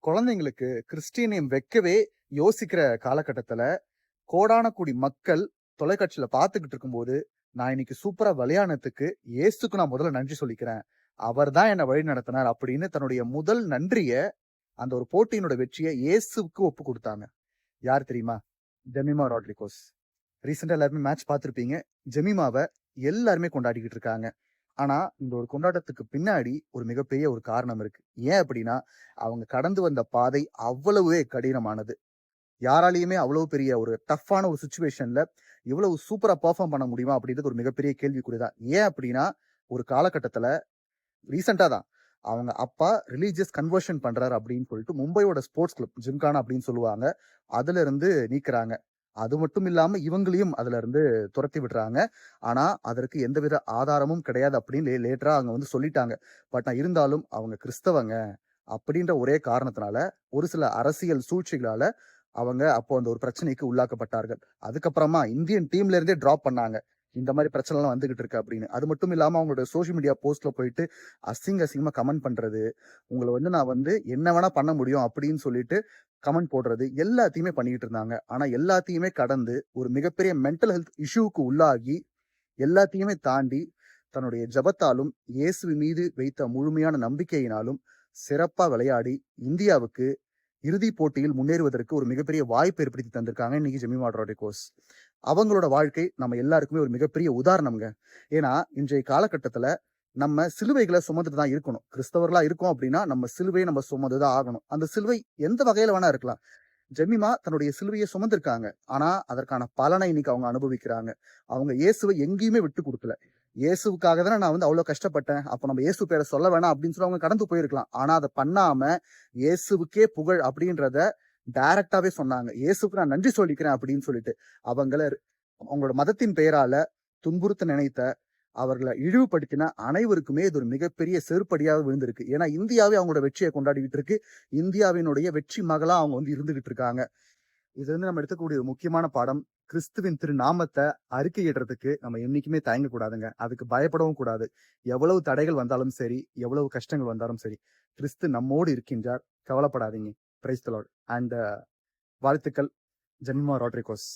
குழந்தைங்களுக்கு Christian name வைக்கவே யோசிக்கிற காலகட்டத்துல, கோடான கோடி மக்கள் தொலைக்காட்சியில பார்த்துக்கிட்டு இருக்கும்போது, நான் இன்னைக்கு சூப்பரா விளையாடுனதுக்கு இயேசுக்கு நான் முதல்ல நன்றி சொல்லிக்கிறேன். அவர் தான் என்ன வழி நடத்தினார் அப்படின்னு தன்னுடைய முதல் நன்றிய, அந்த ஒரு போட்டியினோட வெற்றிய இயேசுவுக்கு ஒப்பு குடுத்தாங்க. யார் தெரியுமா? ஜெமிமா ராட்ரிகோஸ். ரீசென்ட்டா எல்லாருமே மேட்ச் பார்த்திருப்பீங்க. ஜெமிமாவ எல்லாருமே கொண்டாடிக்கிட்டு இருக்காங்க. ஆனா, இந்த ஒரு கொண்டாட்டத்துக்கு பின்னாடி ஒரு மிகப்பெரிய ஒரு காரணம் இருக்கு. ஏன் அப்படின்னா, அவங்க கடந்து வந்த பாதை அவ்வளவே கடினமானது. யாராலயுமே அவ்வளவு பெரிய ஒரு டஃப்பான ஒரு சிச்சுவேஷன்ல இவ்வளவு சூப்பரா பெர்ஃபார்ம் பண்ண முடியுமா? அப்படின்றது ஒரு மிகப்பெரிய கேள்விக்குறிதான். ஏன் அப்படின்னா, ஒரு காலகட்டத்துல ரீசென்ட்டா தான் அவங்க அப்பா ரிலிஜியஸ் கன்வர்ஷன் பண்றாரு அப்படின்னு சொல்லிட்டு மும்பையோட ஸ்போர்ட்ஸ் கிளப் ஜிம்கானா அப்படின்னு சொல்லுவாங்க. அதுல இருந்து நீக்குறாங்க. அது மட்டும் இல்லாம இவங்களையும் அதுல இருந்து துரத்தி விடுறாங்க. ஆனா, அதற்கு எந்தவித ஆதாரமும் கிடையாது அப்படின்னு லேட்டரா அவங்க வந்து சொல்லிட்டாங்க. இருந்தாலும் அவங்க கிறிஸ்தவங்க அப்படின்ற ஒரே காரணத்தினால, ஒரு சில அரசியல் சூழ்ச்சிகளால அவங்க அப்போ அந்த ஒரு பிரச்சனைக்கு உள்ளாக்கப்பட்டார்கள். அதுக்கப்புறமா இந்தியன் டீம்ல இருந்தே டிராப் பண்ணாங்க. இந்த மாரி பிரச்சனைலாம் வந்துகிட்டு இருக்கு அப்படின்னு. அது மட்டும் இல்லாம அவங்களோட சோசியல் மீடியா போஸ்ட்ல போயிட்டு அசிங்கமா கமெண்ட் பண்றது, உங்கள வந்து நான் வந்து என்ன வேணா பண்ண முடியும் அப்படின்னு சொல்லிட்டு கமெண்ட் போடுறது, எல்லாத்தையுமே பண்ணிக்கிட்டு இருந்தாங்க. ஆனா எல்லாத்தையுமே கடந்து ஒரு மிகப்பெரிய மென்டல் ஹெல்த் இஷ்யூவுக்கு உள்ளாகி, எல்லாத்தையுமே தாண்டி தன்னுடைய ஜெபத்தாலும், இயேசுவின் மீது வைத்த முழுமையான நம்பிக்கையினாலும் சிறப்பா விளையாடி, இந்தியாவுக்கு இறுதிப் போட்டியில் முன்னேறுவதற்கு ஒரு மிகப்பெரிய வாய்ப்பு ஏற்படுத்தி தந்திருக்காங்க இன்னைக்கு ஜெமிமா ராட்ரிகோஸ். அவங்களோட வாழ்க்கை நம்ம எல்லாருக்குமே ஒரு மிகப்பெரிய உதாரணம்ங்க. ஏன்னா, இன்றைய காலகட்டத்துல நம்ம சிலுவைகள சுமந்துட்டு தான் இருக்கணும். கிறிஸ்தவர்களா இருக்கோம் அப்படின்னா, நம்ம சிலுவைய நம்ம சுமந்து தான் ஆகணும். அந்த சிலுவை எந்த வகையில வேணா இருக்கலாம். ஜெமிமா தன்னுடைய சிலுவைய சுமந்திருக்காங்க. ஆனா, அதற்கான பலனை இன்னைக்கு அவங்க அனுபவிக்கிறாங்க. அவங்க இயேசுவ எங்கேயுமே விட்டு குடுக்கல. இயேசுவுக்காக தானே நான் வந்து அவ்ளோ கஷ்டப்பட்டேன். அப்ப நம்ம இயேசு பேர சொல்ல வேணாம் அப்படின்னு சொல்லி அவங்க கடந்து போயிருக்கலாம். ஆனா, அத பண்ணாம இயேசுவுக்கே புகழ் அப்படின்றத டைரக்ட்டாவே சொன்னாங்க. இயேசுவுக்கு நான் நன்றி சொல்லிக்கிறேன் அப்படின்னு சொல்லிட்டு. அவங்கள அவங்களோட மதத்தின் பெயரால துன்புறுத்த நினைத்த, அவர்கள இழிவுபடுத்தின அனைவருக்குமே இது ஒரு மிகப்பெரிய செருப்படியாக விழுந்திருக்கு. ஏன்னா, இந்தியாவே அவங்களோட வெற்றிய கொண்டாடிக்கிட்டு இருக்கு. இந்தியாவினுடைய வெற்றி மகளா அவங்க வந்து இருந்துகிட்டு இருக்காங்க. இதுல இருந்து நம்ம எடுக்கக்கூடிய ஒரு முக்கியமான பாடம், கிறிஸ்துவின் திருநாமத்த அறிக்கையிடுறதுக்கு நம்ம என்னைக்குமே தயங்க கூடாதுங்க. அதுக்கு பயப்படவும் கூடாது. எவ்வளவு தடைகள் வந்தாலும் சரி, எவ்வளவு கஷ்டங்கள் வந்தாலும் சரி, கிறிஸ்து நம்மோடு இருக்கின்றார். கவலைப்படாதீங்க. Praise the Lord. அண்ட் வாழ்த்துக்கள் ஜெமிமா ராட்ரிகோஸ்.